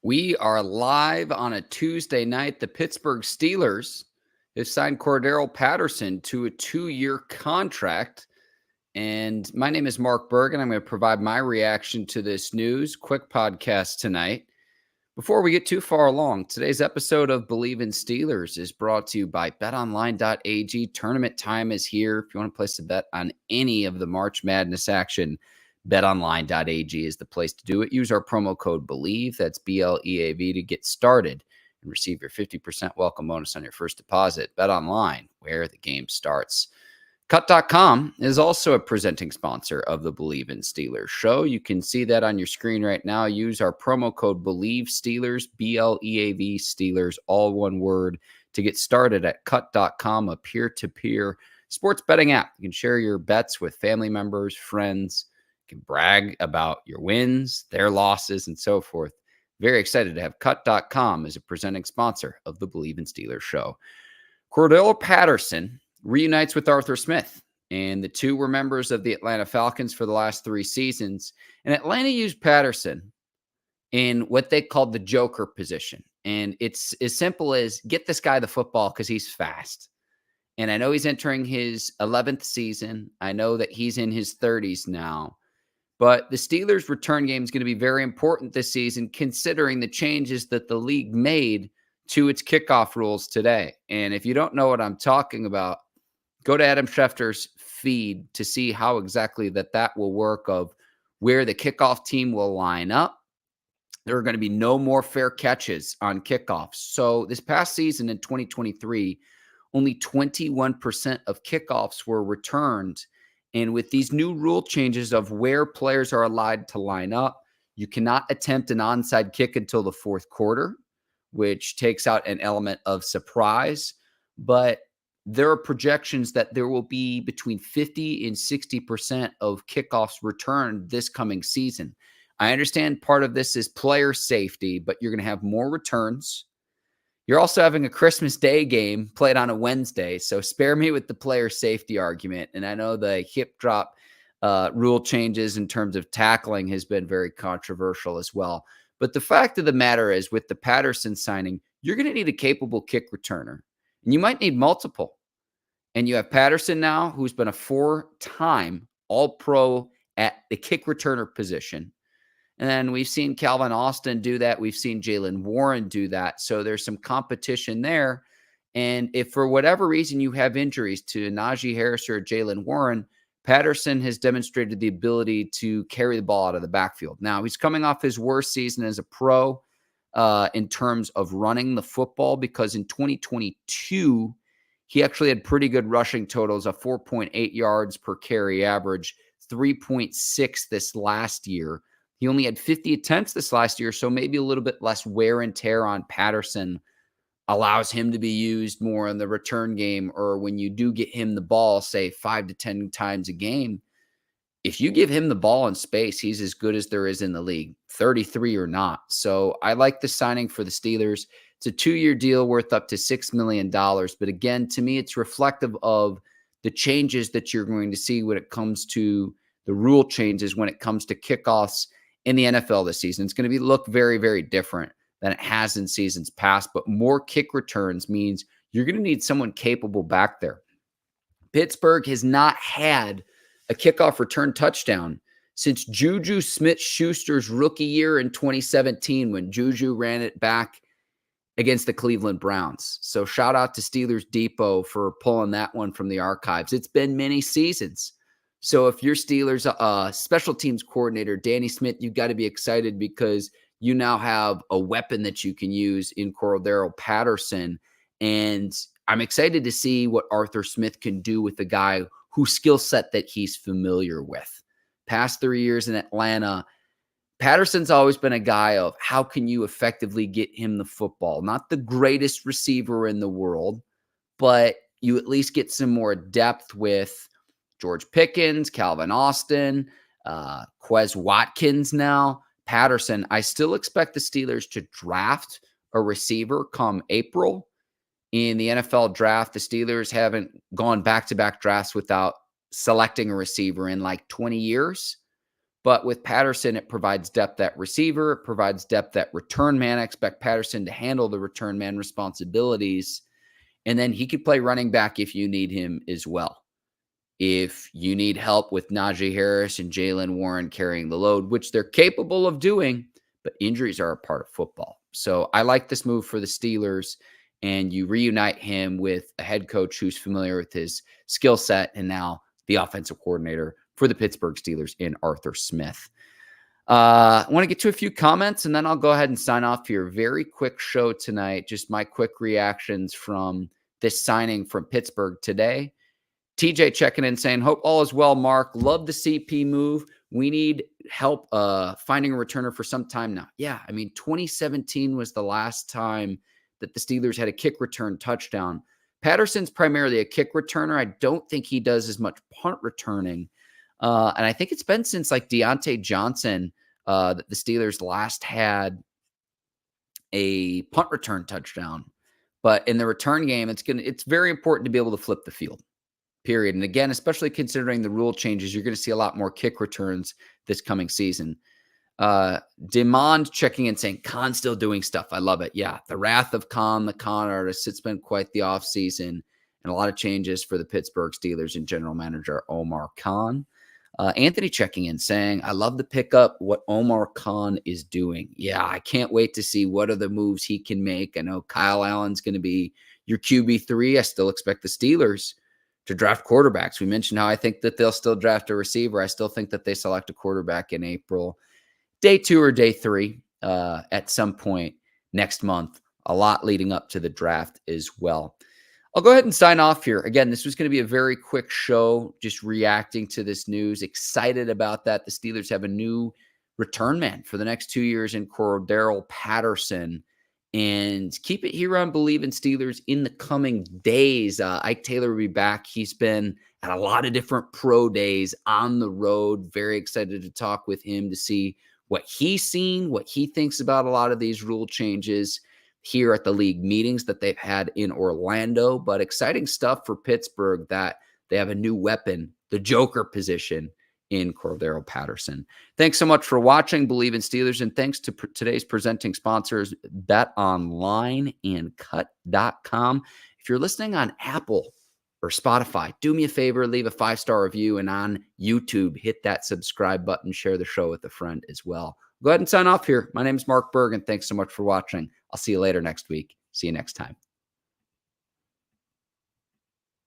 We are live on a Tuesday night. The Pittsburgh Steelers have signed Cordarrelle Patterson to a 2-year contract. And my name is Mark Bergin. I'm going to provide my reaction to this news. Quick podcast tonight. Before we get too far along, today's episode of Bleav in Steelers is brought to you by BetOnline.ag. Tournament time is here. If you want to place a bet on any of the March Madness action, BetOnline.ag is the place to do it. Use our promo code Bleav, that's BLEAV, to get started and receive your 50% welcome bonus on your first deposit. BetOnline, where the game starts. Cut.com is also a presenting sponsor of the Bleav in Steelers show. You can see that on your screen right now. Use our promo code Bleav Steelers, BLEAV Steelers, all one word, to get started at Cut.com, a peer-to-peer sports betting app. You can share your bets with family members, friends. You can brag about your wins, their losses, and so forth. Very excited to have Cut.com as a presenting sponsor of the Bleav in Steelers show. Cordarrelle Patterson reunites with Arthur Smith, and the two were members of the Atlanta Falcons for the last 3 seasons. And Atlanta used Patterson in what they called the Joker position. And it's as simple as get this guy the football because he's fast. And I know he's entering his 11th season. I know that he's in his 30s now. But the Steelers' return game is going to be very important this season, considering the changes that the league made to its kickoff rules today. And if you don't know what I'm talking about, go to Adam Schefter's feed to see how exactly that will work, of where the kickoff team will line up. There are going to be no more fair catches on kickoffs. So this past season in 2023, only 21% of kickoffs were returned. And with these new rule changes of where players are allowed to line up, you cannot attempt an onside kick until the fourth quarter, which takes out an element of surprise. But there are projections that there will be between 50 and 60% of kickoffs returned this coming season. I understand part of this is player safety, but you're going to have more returns. You're also having a Christmas Day game played on a Wednesday, so spare me with the player safety argument. And I know the hip drop rule changes in terms of tackling has been very controversial as well. But the fact of the matter is, with the Patterson signing, you're going to need a capable kick returner. And you might need multiple. And you have Patterson now, who's been a 4-time All-Pro at the kick returner position. And then we've seen Calvin Austin do that. We've seen Jaylen Warren do that. So there's some competition there. And if for whatever reason you have injuries to Najee Harris or Jaylen Warren, Patterson has demonstrated the ability to carry the ball out of the backfield. Now, he's coming off his worst season as a pro in terms of running the football, because in 2022, he actually had pretty good rushing totals, a 4.8 yards per carry average, 3.6 this last year. He only had 50 attempts this last year, so maybe a little bit less wear and tear on Patterson allows him to be used more in the return game, or when you do get him the ball, say 5 to 10 times a game. If you give him the ball in space, he's as good as there is in the league, 33 or not. So I like the signing for the Steelers. It's a 2-year deal worth up to $6 million. But again, to me, it's reflective of the changes that you're going to see when it comes to the rule changes, when it comes to kickoffs in the NFL this season. It's going to look very, very different than it has in seasons past. But more kick returns means you're going to need someone capable back there. Pittsburgh has not had a kickoff return touchdown since Juju Smith-Schuster's rookie year in 2017, when Juju ran it back against the Cleveland Browns. So shout out to Steelers Depot for pulling that one from the archives. It's been many seasons. So if you're Steelers special teams coordinator, Danny Smith, you've got to be excited, because you now have a weapon that you can use in Cordarrelle Patterson. And I'm excited to see what Arthur Smith can do with the guy whose skill set that he's familiar with. Past 3 years in Atlanta, Patterson's always been a guy of how can you effectively get him the football? Not the greatest receiver in the world, but you at least get some more depth with George Pickens, Calvin Austin, Quez Watkins now. Patterson, I still expect the Steelers to draft a receiver come April. In the NFL draft, the Steelers haven't gone back-to-back drafts without selecting a receiver in like 20 years. But with Patterson, it provides depth at receiver. It provides depth at return man. I expect Patterson to handle the return man responsibilities. And then he could play running back if you need him as well. If you need help with Najee Harris and Jaylen Warren carrying the load, which they're capable of doing, but injuries are a part of football. So I like this move for the Steelers, and you reunite him with a head coach who's familiar with his skill set, and now the offensive coordinator for the Pittsburgh Steelers in Arthur Smith. I want to get to a few comments, and then I'll go ahead and sign off here. Very quick show tonight. Just my quick reactions from this signing from Pittsburgh today. TJ checking in saying, hope all is well, Mark. Love the CP move. We need help finding a returner for some time now. Yeah, I mean, 2017 was the last time that the Steelers had a kick return touchdown. Patterson's primarily a kick returner. I don't think he does as much punt returning. And I think it's been since like Deontay Johnson that the Steelers last had a punt return touchdown. But in the return game, it's very important to be able to flip the field. Period. And again, especially considering the rule changes, you're going to see a lot more kick returns this coming season. Demand checking in saying, Khan still doing stuff. I love it. Yeah. The wrath of Khan, the con artist. It's been quite the offseason and a lot of changes for the Pittsburgh Steelers and general manager Omar Khan. Anthony checking in saying, I love the pickup, what Omar Khan is doing. Yeah, I can't wait to see what are the moves he can make. I know Kyle Allen's going to be your QB3. I still expect the Steelers to draft quarterbacks. We mentioned how I think that they'll still draft a receiver. I still think that they select a quarterback in April, day 2 or day 3 at some point next month. A lot leading up to the draft as well. I'll go ahead and sign off here. Again, this was going to be a very quick show, just reacting to this news. Excited about that. The Steelers have a new return man for the next 2 years in Cordarrelle Patterson. And keep it here on Bleav in Steelers in the coming days. Ike Taylor will be back. He's been at a lot of different pro days on the road. Very excited to talk with him to see what he's seen, what he thinks about a lot of these rule changes here at the league meetings that they've had in Orlando. But exciting stuff for Pittsburgh that they have a new weapon, the Joker position, in Cordarrelle Patterson. Thanks so much for watching Bleav in Steelers, and thanks to today's presenting sponsors, BetOnline and Cut.com. If you're listening on Apple or Spotify, do me a favor, leave a 5-star review, and on YouTube, hit that subscribe button, share the show with a friend as well. Go ahead and sign off here. My name is Mark Bergin. Thanks so much for watching. I'll see you later next week. See you next time.